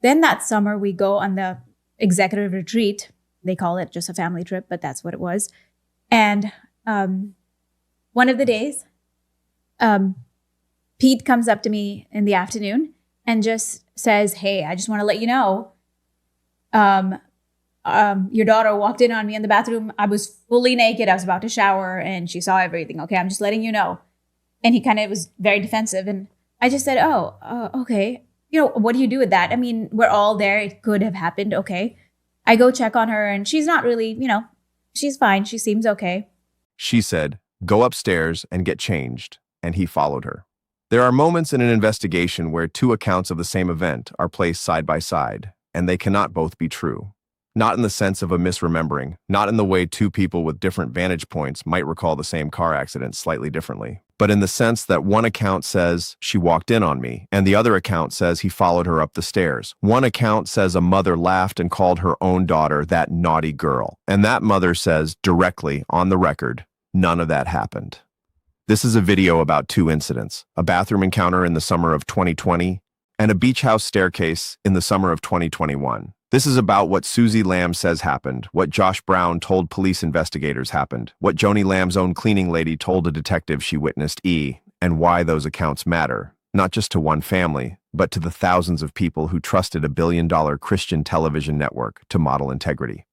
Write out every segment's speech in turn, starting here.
Then that summer, we go on the executive retreat. They call it just a family trip, but that's what it was. And one of the days, Pete comes up to me in the afternoon and just says, "Hey, I just want to let you know, your daughter walked in on me in the bathroom. I was fully naked. I was about to shower and she saw everything. Okay, I'm just letting you know." And he kind of was very defensive. And I just said, okay. What do you do with that? I mean, we're all there. It could have happened. Okay. I go check on her and she's not really, she's fine. She seems okay. She said, "Go upstairs and get changed," and he followed her. There are moments in an investigation where two accounts of the same event are placed side by side, and they cannot both be true. Not in the sense of a misremembering, not in the way two people with different vantage points might recall the same car accident slightly differently, but in the sense that one account says, "She walked in on me," and the other account says he followed her up the stairs. One account says a mother laughed and called her own daughter that naughty girl, and that mother says directly on the record, none of that happened. This is a video about two incidents, a bathroom encounter in the summer of 2020 and a beach house staircase in the summer of 2021. This is about what Suzy Lamb says happened, what Josh Brown told police investigators happened, what Joni Lamb's own cleaning lady told a detective she witnessed, and why those accounts matter, not just to one family, but to the thousands of people who trusted a billion-dollar Christian television network to model integrity.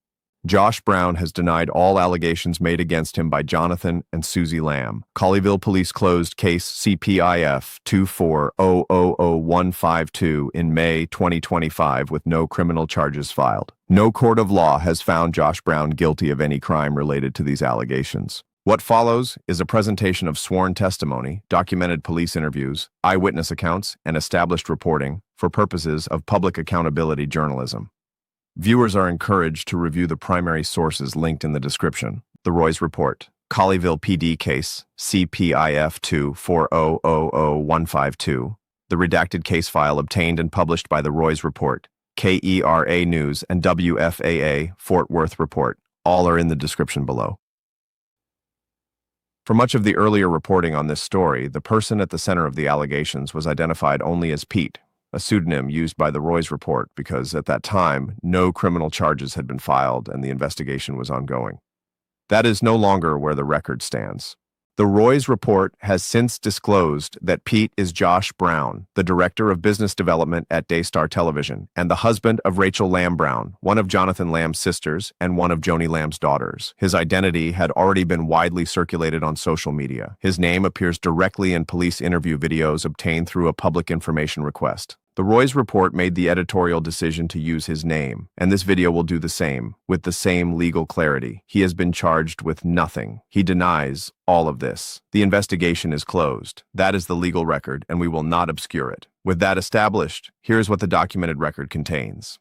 Josh Brown has denied all allegations made against him by Jonathan and Suzy Lamb. Colleyville Police closed case CPIF24000152 in May 2025 with no criminal charges filed. No court of law has found Josh Brown guilty of any crime related to these allegations. What follows is a presentation of sworn testimony, documented police interviews, eyewitness accounts, and established reporting for purposes of public accountability journalism. Viewers are encouraged to review the primary sources linked in the description. The Roy's Report, Colleyville PD Case CPIF24000152, the redacted case file obtained and published by the Roy's Report, KERA News, and WFAA Fort Worth Report. All are in the description below. For much of the earlier reporting on this story, the person at the center of the allegations was identified only as Pete, a pseudonym used by the Roy's Report because at that time, no criminal charges had been filed and the investigation was ongoing. That is no longer where the record stands. The Roy's Report has since disclosed that Pete is Josh Brown, the Director of Business Development at Daystar Television, and the husband of Rachel Lamb Brown, one of Jonathan Lamb's sisters and one of Joni Lamb's daughters. His identity had already been widely circulated on social media. His name appears directly in police interview videos obtained through a public information request. The Roy's Report made the editorial decision to use his name, and this video will do the same, with the same legal clarity. He has been charged with nothing. He denies all of this. The investigation is closed. That is the legal record, and we will not obscure it. With that established, here's what the documented record contains.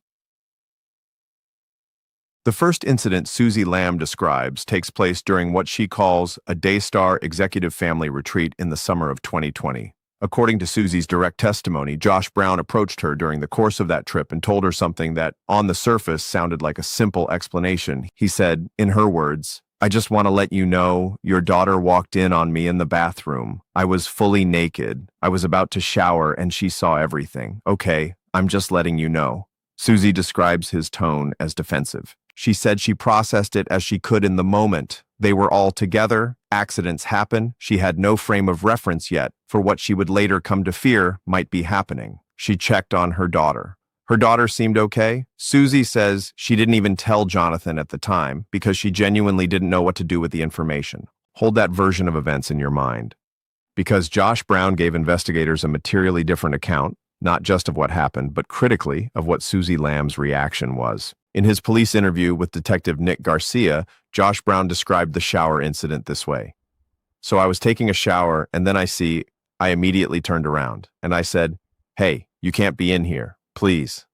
The first incident Suzy Lamb describes takes place during what she calls a Daystar executive family retreat in the summer of 2020. According to Suzy's direct testimony, Josh Brown approached her during the course of that trip and told her something that, on the surface, sounded like a simple explanation. He said, in her words, "I just want to let you know, your daughter walked in on me in the bathroom. I was fully naked. I was about to shower and she saw everything. Okay, I'm just letting you know." Suzy describes his tone as defensive. She said she processed it as she could in the moment. They were all together. Accidents happen. She had no frame of reference yet for what she would later come to fear might be happening. She checked on her daughter. Her daughter seemed okay. Suzy says she didn't even tell Jonathan at the time because she genuinely didn't know what to do with the information. Hold that version of events in your mind. Because Josh Brown gave investigators a materially different account, not just of what happened, but critically of what Suzy Lamb's reaction was. In his police interview with Detective Nick Garcia, Josh Brown described the shower incident this way. "So I was taking a shower and then I immediately turned around and I said, 'Hey, you can't be in here. Please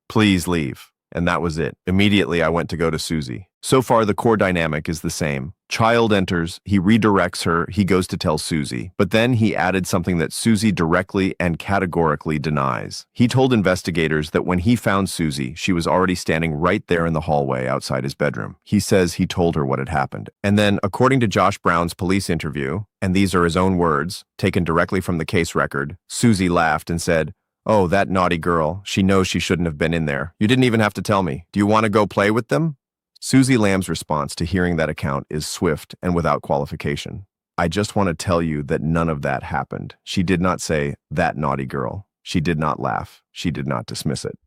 leave.' And that was it. Immediately I went to go to Suzy." So far, the core dynamic is the same. Child enters, he redirects her, he goes to tell Suzy. But then he added something that Suzy directly and categorically denies. He told investigators that when he found Suzy, she was already standing right there in the hallway outside his bedroom. He says he told her what had happened. And then, according to Josh Brown's police interview, and these are his own words, taken directly from the case record, Suzy laughed and said, "Oh, that naughty girl. She knows she shouldn't have been in there. You didn't even have to tell me. Do you want to go play with them?" Suzy Lamb's response to hearing that account is swift and without qualification. "I just want to tell you that none of that happened." She did not say, "that naughty girl." She did not laugh. She did not dismiss it.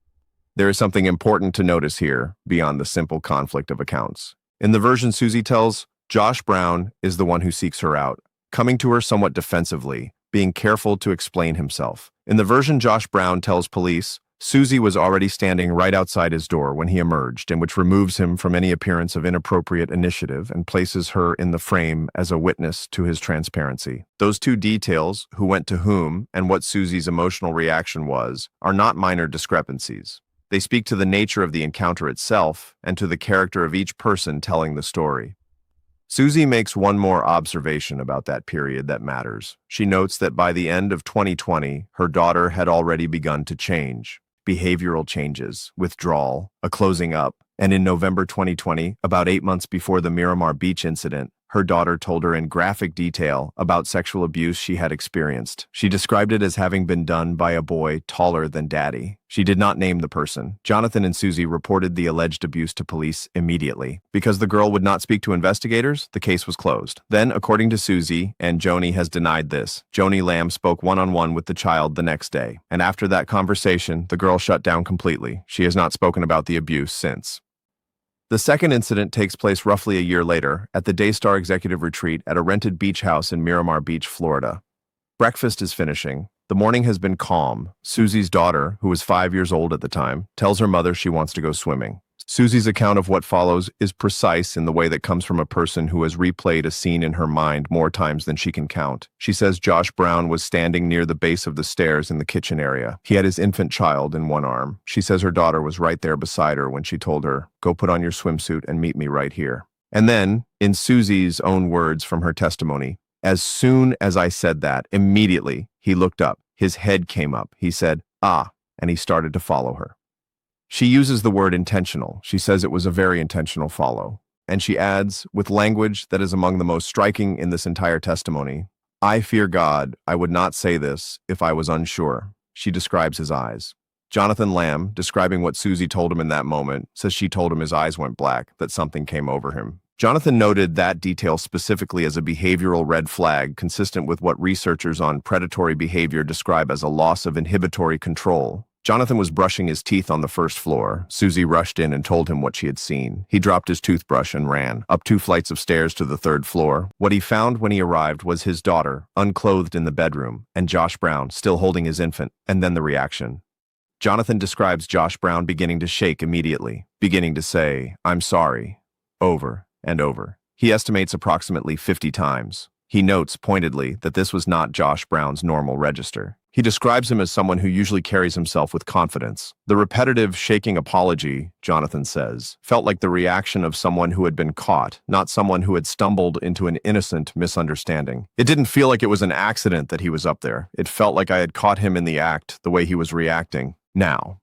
There is something important to notice here, beyond the simple conflict of accounts. In the version Suzy tells, Josh Brown is the one who seeks her out, coming to her somewhat defensively, being careful to explain himself. In the version Josh Brown tells police, Suzy was already standing right outside his door when he emerged, and which removes him from any appearance of inappropriate initiative and places her in the frame as a witness to his transparency. Those two details, who went to whom and what Suzy's emotional reaction was, are not minor discrepancies. They speak to the nature of the encounter itself and to the character of each person telling the story. Suzy makes one more observation about that period that matters. She notes that by the end of 2020, her daughter had already begun to change. Behavioral changes, withdrawal, a closing up, and in November 2020, about 8 months before the Miramar Beach incident, her daughter told her in graphic detail about sexual abuse she had experienced. She described it as having been done by a boy taller than Daddy. She did not name the person. Jonathan and Suzy reported the alleged abuse to police immediately. Because the girl would not speak to investigators, the case was closed. Then, according to Suzy, and Joni has denied this, Joni Lamb spoke one-on-one with the child the next day. And after that conversation, the girl shut down completely. She has not spoken about the abuse since. The second incident takes place roughly a year later at the Daystar executive retreat at a rented beach house in Miramar Beach, Florida. Breakfast is finishing. The morning has been calm. Suzy's daughter, who was 5 years old at the time, tells her mother she wants to go swimming. Suzy's account of what follows is precise in the way that comes from a person who has replayed a scene in her mind more times than she can count. She says Josh Brown was standing near the base of the stairs in the kitchen area. He had his infant child in one arm. She says her daughter was right there beside her when she told her, "Go put on your swimsuit and meet me right here." And then, in Suzy's own words from her testimony, "As soon as I said that, immediately, he looked up. His head came up. He said, 'Ah,' and he started to follow her." She uses the word intentional. She says it was a very intentional follow. And she adds, with language that is among the most striking in this entire testimony, "I fear God, I would not say this if I was unsure." She describes his eyes. Jonathan Lamb, describing what Suzy told him in that moment, says she told him his eyes went black, that something came over him. Jonathan noted that detail specifically as a behavioral red flag consistent with what researchers on predatory behavior describe as a loss of inhibitory control. Jonathan was brushing his teeth on the first floor. Suzy rushed in and told him what she had seen. He dropped his toothbrush and ran up 2 flights of stairs to the 3rd floor. What he found when he arrived was his daughter, unclothed in the bedroom, and Josh Brown, still holding his infant, and then the reaction. Jonathan describes Josh Brown beginning to shake immediately, beginning to say, "I'm sorry," over and over. He estimates approximately 50 times. He notes pointedly that this was not Josh Brown's normal register. He describes him as someone who usually carries himself with confidence. The repetitive shaking apology, Jonathan says, felt like the reaction of someone who had been caught, not someone who had stumbled into an innocent misunderstanding. It didn't feel like it was an accident that he was up there. It felt like I had caught him in the act, the way he was reacting. Now,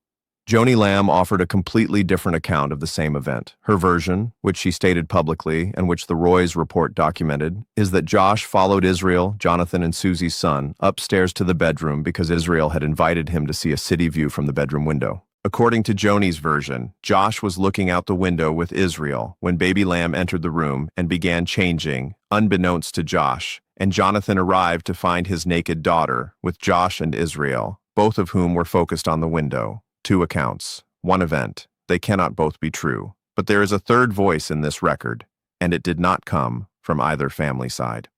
Joni Lamb offered a completely different account of the same event. Her version, which she stated publicly and which the Roy's report documented, is that Josh followed Israel, Jonathan and Suzy's son, upstairs to the bedroom because Israel had invited him to see a city view from the bedroom window. According to Joni's version, Josh was looking out the window with Israel when baby Lamb entered the room and began changing, unbeknownst to Josh, and Jonathan arrived to find his naked daughter with Josh and Israel, both of whom were focused on the window. 2 accounts, 1 event. They cannot both be true. But there is a third voice in this record, and it did not come from either family side.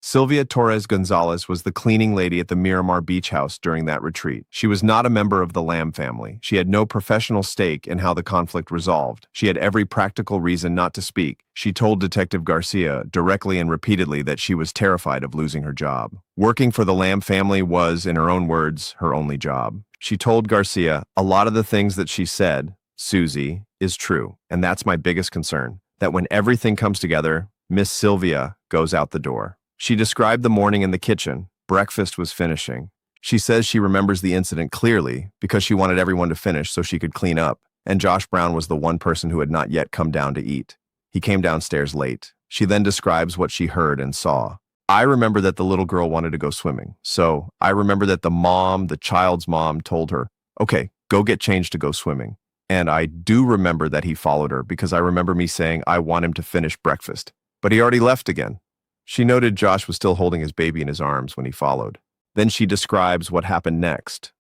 Silvia Torres Gonzalez was the cleaning lady at the Miramar Beach house during that retreat. She was not a member of the Lamb family. She had no professional stake in how the conflict resolved. She had every practical reason not to speak. She told Detective Garcia directly and repeatedly that she was terrified of losing her job. Working for the Lamb family was, in her own words, her only job. She told Garcia, "A lot of the things that she said, Suzy, is true, and that's my biggest concern, that when everything comes together, Miss Silvia goes out the door." She described the morning in the kitchen. Breakfast was finishing. She says she remembers the incident clearly because she wanted everyone to finish so she could clean up, and Josh Brown was the one person who had not yet come down to eat. He came downstairs late. She then describes what she heard and saw. I remember that the little girl wanted to go swimming. So I remember that the child's mom told her, okay, go get changed to go swimming. And I do remember that he followed her because I remember me saying, I want him to finish breakfast. But he already left again. She noted Josh was still holding his baby in his arms when he followed. Then she describes what happened next.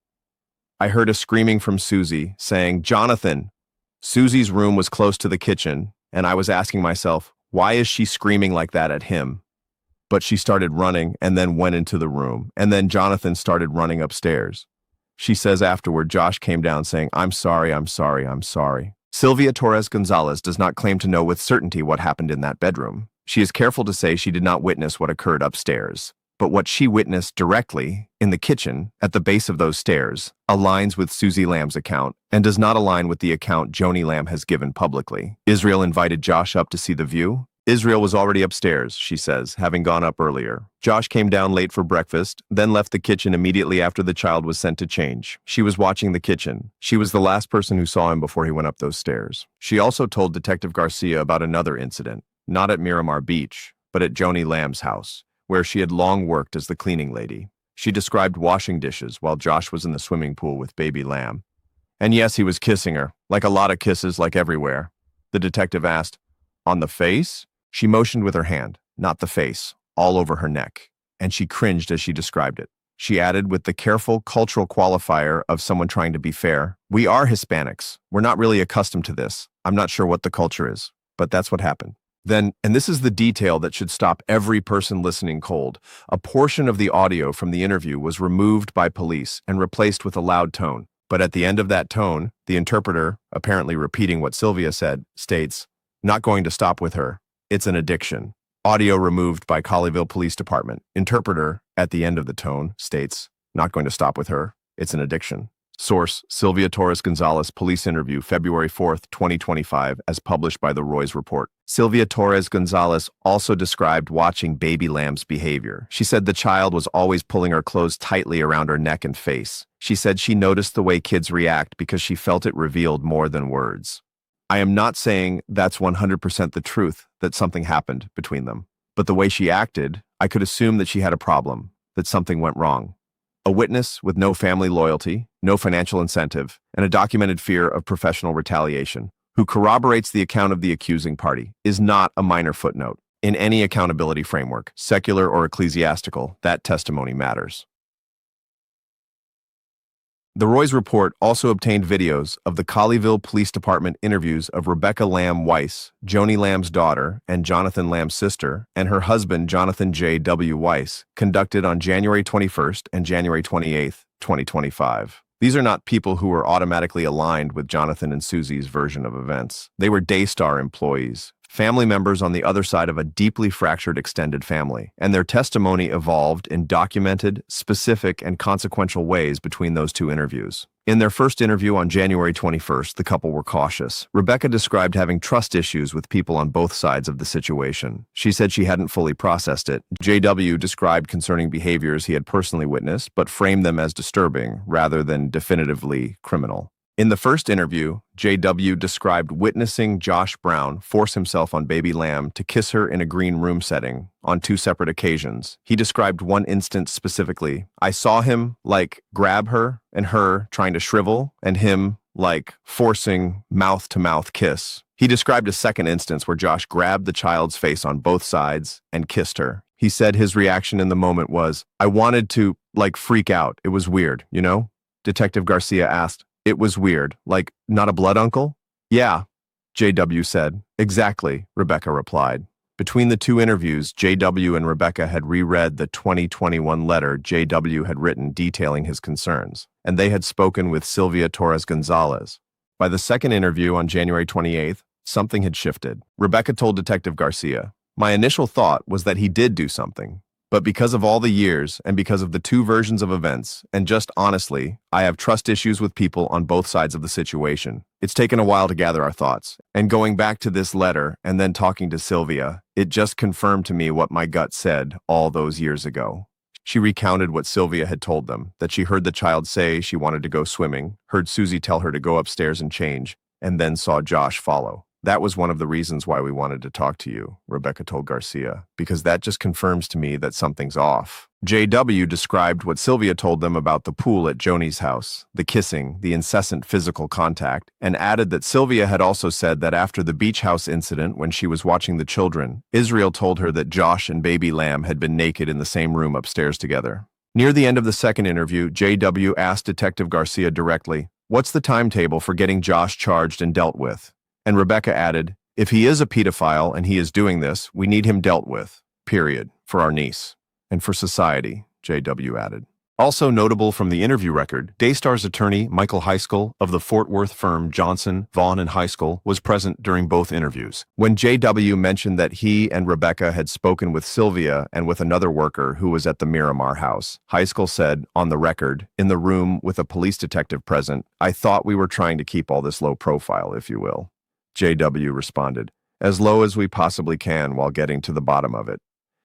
I heard a screaming from Suzy saying, Jonathan. Suzy's room was close to the kitchen, and I was asking myself, why is she screaming like that at him? But she started running and then went into the room, and then Jonathan started running upstairs. She says afterward, Josh came down saying, I'm sorry, I'm sorry, I'm sorry. Silvia Torres Gonzalez does not claim to know with certainty what happened in that bedroom. She is careful to say she did not witness what occurred upstairs. But what she witnessed directly in the kitchen at the base of those stairs aligns with Suzy Lamb's account and does not align with the account Joni Lamb has given publicly. Israel invited Josh up to see the view. Israel was already upstairs, she says, having gone up earlier. Josh came down late for breakfast, then left the kitchen immediately after the child was sent to change. She was watching the kitchen. She was the last person who saw him before he went up those stairs. She also told Detective Garcia about another incident, not at Miramar Beach, but at Joni Lamb's house, where she had long worked as the cleaning lady. She described washing dishes while Josh was in the swimming pool with baby Lamb. And yes, he was kissing her, like a lot of kisses, like everywhere. The detective asked, on the face? She motioned with her hand, not the face, all over her neck, and she cringed as she described it. She added with the careful cultural qualifier of someone trying to be fair, we are Hispanics. We're not really accustomed to this. I'm not sure what the culture is, but that's what happened. Then, and this is the detail that should stop every person listening cold, a portion of the audio from the interview was removed by police and replaced with a loud tone. But at the end of that tone, the interpreter, apparently repeating what Silvia said, states, not going to stop with her. It's an addiction. Audio removed by Colleyville Police Department. Interpreter, at the end of the tone, states, not going to stop with her. It's an addiction. Source, Silvia Torres Gonzalez police interview, February 4th, 2025, as published by the Roy's Report. Silvia Torres Gonzalez also described watching baby Lamb's behavior. She said the child was always pulling her clothes tightly around her neck and face. She said she noticed the way kids react because she felt it revealed more than words. I am not saying that's 100% the truth that something happened between them, but the way she acted, I could assume that she had a problem, that something went wrong. A witness with no family loyalty, no financial incentive, and a documented fear of professional retaliation, who corroborates the account of the accusing party, is not a minor footnote. In any accountability framework, secular or ecclesiastical, that testimony matters. The Roy's Report also obtained videos of the Colleyville Police Department interviews of Rebecca Weiss, Joni Lamb's daughter and Jonathan Lamb's sister, and her husband Jonathan J.W. Weiss, conducted on January 21st and January 28th, 2025. These are not people who were automatically aligned with Jonathan and Suzy's version of events. They were Daystar employees, family members on the other side of a deeply fractured extended family, and their testimony evolved in documented, specific, and consequential ways between those two interviews. In their first interview on January 21st, the couple were cautious. Rebecca described having trust issues with people on both sides of the situation. She said she hadn't fully processed it. JW described concerning behaviors he had personally witnessed, but framed them as disturbing rather than definitively criminal. In the first interview, JW described witnessing Josh Brown force himself on baby Lamb to kiss her in a green room setting on two separate occasions. He described one instance specifically. I saw him, grab her and her trying to shrivel, and him, forcing mouth-to-mouth kiss. He described a second instance where Josh grabbed the child's face on both sides and kissed her. He said his reaction in the moment was, I wanted to, freak out. It was weird, you know? Detective Garcia asked, it was weird, not a blood uncle? Yeah, JW said. Exactly, Rebecca replied. Between the two interviews, JW and Rebecca had reread the 2021 letter JW had written detailing his concerns, and they had spoken with Silvia Torres Gonzalez. By the second interview on January 28th, something had shifted. Rebecca told Detective Garcia, my initial thought was that he did do something. But because of all the years and because of the two versions of events, and just honestly, I have trust issues with people on both sides of the situation. It's taken a while to gather our thoughts. And going back to this letter and then talking to Silvia, it just confirmed to me what my gut said all those years ago. She recounted what Silvia had told them, that she heard the child say she wanted to go swimming, heard Suzy tell her to go upstairs and change, and then saw Josh follow. That was one of the reasons why we wanted to talk to you, Rebecca told Garcia, because that just confirms to me that something's off. JW described what Silvia told them about the pool at Joni's house, the kissing, the incessant physical contact, and added that Silvia had also said that after the beach house incident when she was watching the children, Israel told her that Josh and baby Lamb had been naked in the same room upstairs together. Near the end of the second interview, JW asked Detective Garcia directly, "What's the timetable for getting Josh charged and dealt with?" And Rebecca added, "If he is a pedophile and he is doing this, we need him dealt with, period, for our niece. And for society," JW added. Also notable from the interview record, Daystar's attorney, Michael Heiskell, of the Fort Worth firm Johnson, Vaughn and Heiskell, was present during both interviews. When JW mentioned that he and Rebecca had spoken with Silvia and with another worker who was at the Miramar house, Heiskell said, on the record, in the room with a police detective present, "I thought we were trying to keep all this low profile, if you will." JW responded, "As low as we possibly can while getting to the bottom of it."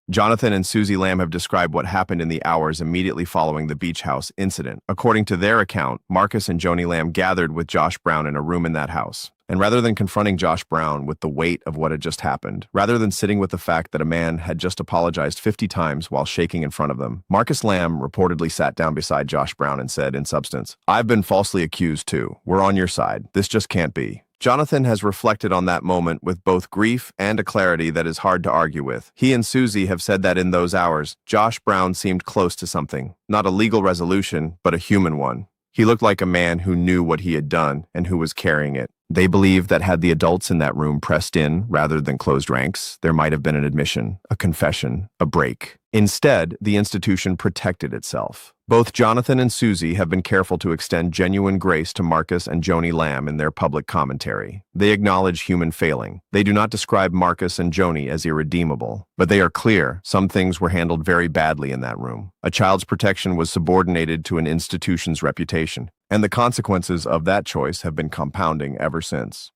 Jonathan and Suzy Lamb have described what happened in the hours immediately following the beach house incident. According to their account, Marcus and Joni Lamb gathered with Josh Brown in a room in that house. And rather than confronting Josh Brown with the weight of what had just happened, rather than sitting with the fact that a man had just apologized 50 times while shaking in front of them, Marcus Lamb reportedly sat down beside Josh Brown and said, in substance, "I've been falsely accused too. We're on your side. This just can't be." Jonathan has reflected on that moment with both grief and a clarity that is hard to argue with. He and Suzy have said that in those hours, Josh Brown seemed close to something. Not a legal resolution, but a human one. He looked like a man who knew what he had done and who was carrying it. They believe that had the adults in that room pressed in rather than closed ranks, there might have been an admission, a confession, a break. Instead, the institution protected itself. Both Jonathan and Suzy have been careful to extend genuine grace to Marcus and Joni Lamb in their public commentary. They acknowledge human failing. They do not describe Marcus and Joni as irredeemable, but they are clear some things were handled very badly in that room. A child's protection was subordinated to an institution's reputation, and the consequences of that choice have been compounding ever since.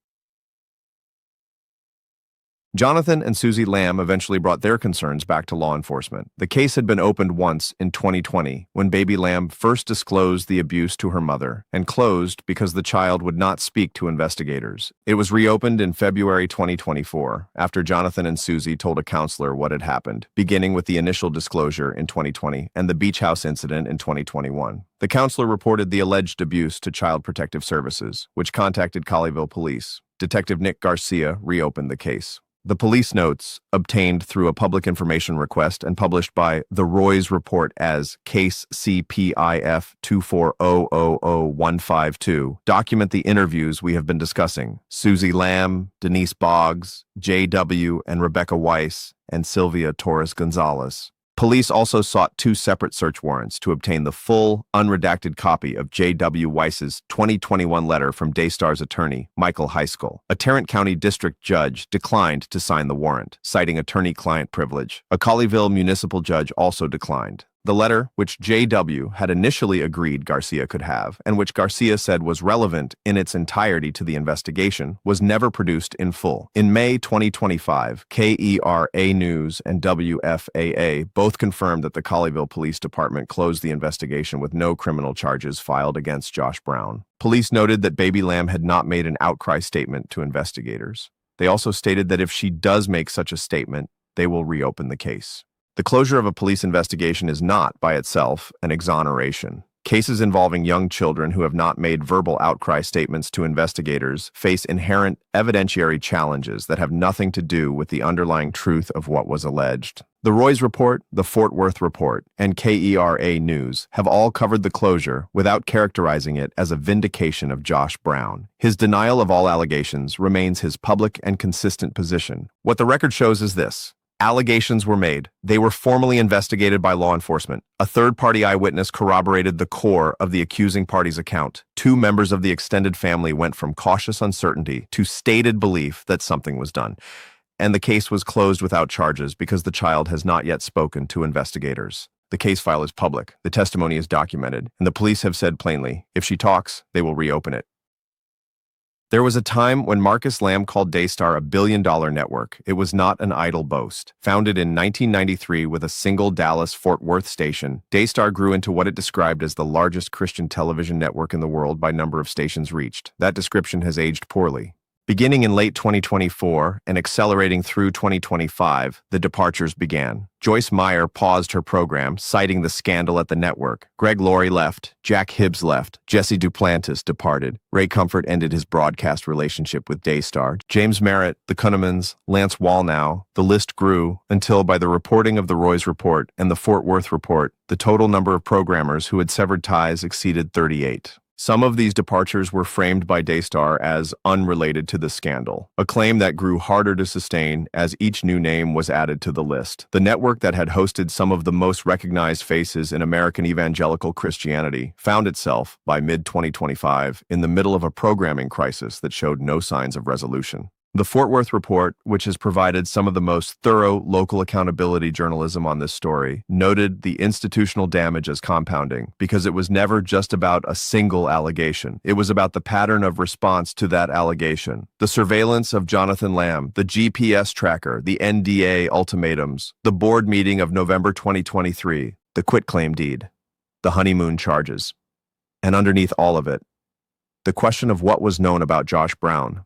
Jonathan and Suzy Lamb eventually brought their concerns back to law enforcement. The case had been opened once in 2020 when baby Lamb first disclosed the abuse to her mother and closed because the child would not speak to investigators. It was reopened in February 2024 after Jonathan and Suzy told a counselor what had happened, beginning with the initial disclosure in 2020 and the beach house incident in 2021. The counselor reported the alleged abuse to Child Protective Services, which contacted Colleyville Police. Detective Nick Garcia reopened the case. The police notes, obtained through a public information request and published by the Roy's report as Case CPIF24000152, document the interviews we have been discussing. Suzy Lamb, Denise Boggs, JW and Rebecca Weiss, and Silvia Torres Gonzalez. Police also sought 2 separate search warrants to obtain the full, unredacted copy of J.W. Weiss's 2021 letter from Daystar's attorney, Michael Heiskell. A Tarrant County District judge declined to sign the warrant, citing attorney-client privilege. A Colleyville municipal judge also declined. The letter, which J.W. had initially agreed Garcia could have, and which Garcia said was relevant in its entirety to the investigation, was never produced in full. In May 2025, KERA News and WFAA both confirmed that the Colleyville Police Department closed the investigation with no criminal charges filed against Josh Brown. Police noted that baby Lamb had not made an outcry statement to investigators. They also stated that if she does make such a statement, they will reopen the case. The closure of a police investigation is not, by itself, an exoneration. Cases involving young children who have not made verbal outcry statements to investigators face inherent evidentiary challenges that have nothing to do with the underlying truth of what was alleged. The Roy's report, the Fort Worth report, and KERA News have all covered the closure without characterizing it as a vindication of Josh Brown. His denial of all allegations remains his public and consistent position. What the record shows is this. Allegations were made. They were formally investigated by law enforcement. A third-party eyewitness corroborated the core of the accusing party's account. 2 members of the extended family went from cautious uncertainty to stated belief that something was done. And the case was closed without charges because the child has not yet spoken to investigators. The case file is public. The testimony is documented. And the police have said plainly, if she talks, they will reopen it. There was a time when Marcus Lamb called Daystar a billion-dollar network. It was not an idle boast. Founded in 1993 with a single Dallas-Fort Worth station, Daystar grew into what it described as the largest Christian television network in the world by number of stations reached. That description has aged poorly. Beginning in late 2024 and accelerating through 2025, the departures began. Joyce Meyer paused her program, citing the scandal at the network. Greg Laurie left, Jack Hibbs left, Jesse Duplantis departed. Ray Comfort ended his broadcast relationship with Daystar. James Merritt, the Kunnemans, Lance Wallnow, the list grew until, by the reporting of the Roy's Report and the Fort Worth Report, the total number of programmers who had severed ties exceeded 38. Some of these departures were framed by Daystar as unrelated to the scandal, a claim that grew harder to sustain as each new name was added to the list. The network that had hosted some of the most recognized faces in American evangelical Christianity found itself, by mid-2025, in the middle of a programming crisis that showed no signs of resolution. The Fort Worth Report, which has provided some of the most thorough local accountability journalism on this story, noted the institutional damage as compounding because it was never just about a single allegation. It was about the pattern of response to that allegation. The surveillance of Jonathan Lamb, the GPS tracker, the NDA ultimatums, the board meeting of November 2023, the quitclaim deed, the honeymoon charges. And underneath all of it, the question of what was known about Josh Brown,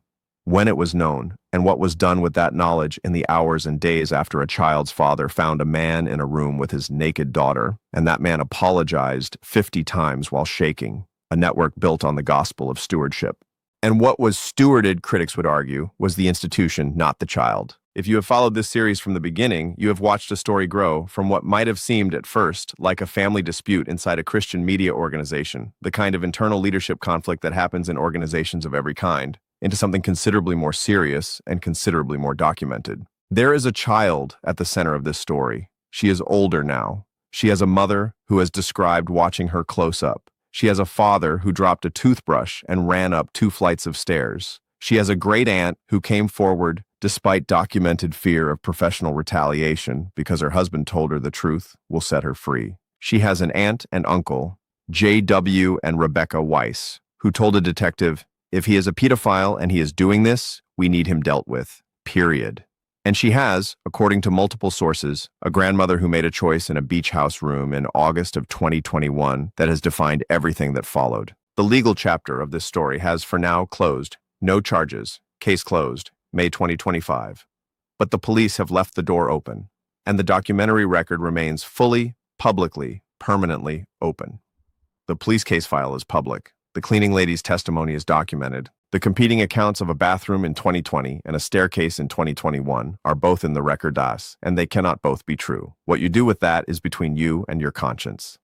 when it was known, and what was done with that knowledge in the hours and days after a child's father found a man in a room with his naked daughter, and that man apologized 50 times while shaking, a network built on the gospel of stewardship. And what was stewarded, critics would argue, was the institution, not the child. If you have followed this series from the beginning, you have watched a story grow from what might have seemed at first like a family dispute inside a Christian media organization, the kind of internal leadership conflict that happens in organizations of every kind, into something considerably more serious and considerably more documented. There is a child at the center of this story. She is older now. She has a mother who has described watching her close up. She has a father who dropped a toothbrush and ran up 2 flights of stairs. She has a great aunt who came forward despite documented fear of professional retaliation because her husband told her the truth will set her free. She has an aunt and uncle, J.W. and Rebecca Weiss, who told a detective, "If he is a pedophile and he is doing this, we need him dealt with, period." And she has, according to multiple sources, a grandmother who made a choice in a beach house room in August of 2021 that has defined everything that followed. The legal chapter of this story has for now closed. No charges. Case closed. May 2025. But the police have left the door open, and the documentary record remains fully, publicly, permanently open. The police case file is public. The cleaning lady's testimony is documented. The competing accounts of a bathroom in 2020 and a staircase in 2021 are both in the record das, and they cannot both be true. What you do with that is between you and your conscience.